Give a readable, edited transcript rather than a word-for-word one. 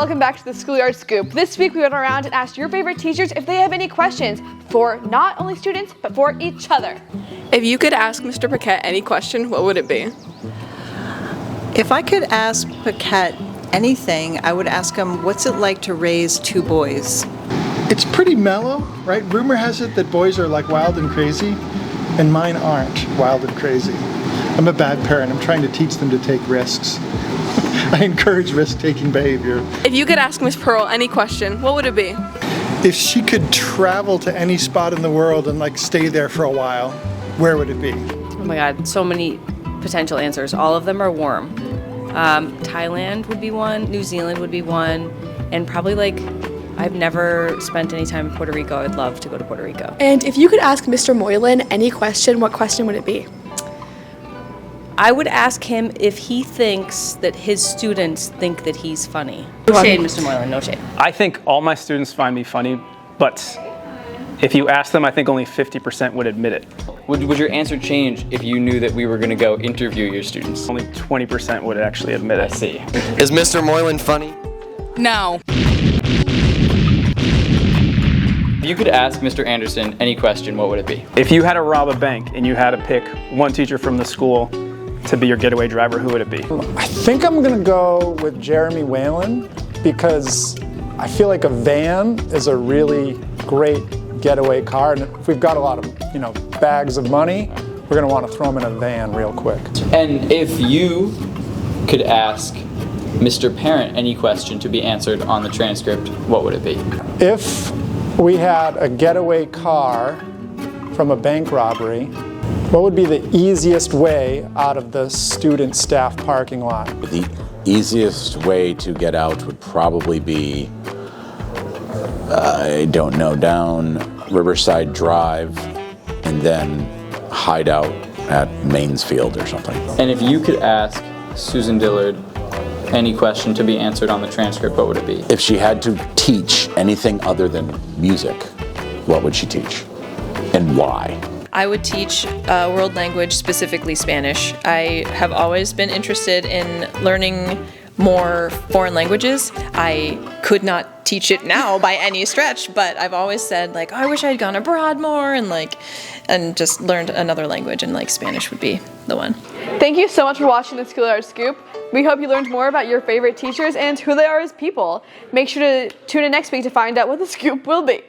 welcome back to the Schoolyard Scoop. This week we went around and asked your favorite teachers if they have any questions for not only students, but for each other. If you could ask Mr. Paquette any question, what would it be? If I could ask Paquette anything, I would ask him, what's it like to raise two boys? It's pretty mellow, right? Rumor has it that boys are like wild and crazy, and mine aren't wild and crazy. I'm a bad parent. I'm trying to teach them to take risks. I encourage risk-taking behavior. If you could ask Miss Pearl any question, what would it be? If she could travel to any spot in the world and like stay there for a while, where would it be? Oh my God, so many potential answers. All of them are warm. Thailand would be one, New Zealand would be one, and probably I've never spent any time in Puerto Rico. I'd love to go to Puerto Rico. And if you could ask Mr. Moylan any question, what question would it be? I would ask him if he thinks that his students think that he's funny. No shade, Mr. Moylan, no shade. I think all my students find me funny, but if you ask them, I think only 50% would admit it. Would your answer change if you knew that we were going to go interview your students? Only 20% would actually admit it. I see. Is Mr. Moylan funny? No. If you could ask Mr. Anderson any question, what would it be? If you had to rob a bank and you had to pick one teacher from the school to be your getaway driver, who would it be? I think I'm going to go with Jeremy Whalen because I feel like a van is a really great getaway car, and if we've got a lot of, bags of money, we're going to want to throw them in a van real quick. And if you could ask Mr. Parent any question to be answered on the transcript, what would it be? If we had a getaway car from a bank robbery, what would be the easiest way out of the student staff parking lot? The easiest way to get out would probably be, I don't know, down Riverside Drive and then hide out at Mainsfield or something. And if you could ask Susan Dillard any question to be answered on the transcript, what would it be? If she had to teach anything other than music, what would she teach? And why? I would teach world language, specifically Spanish. I have always been interested in learning more foreign languages. I could not teach it now by any stretch, but I've always said I wish I had gone abroad more and just learned another language, and Spanish would be the one. Thank you so much for watching the Schoolyard Scoop. We hope you learned more about your favorite teachers and who they are as people. Make sure to tune in next week to find out what the scoop will be.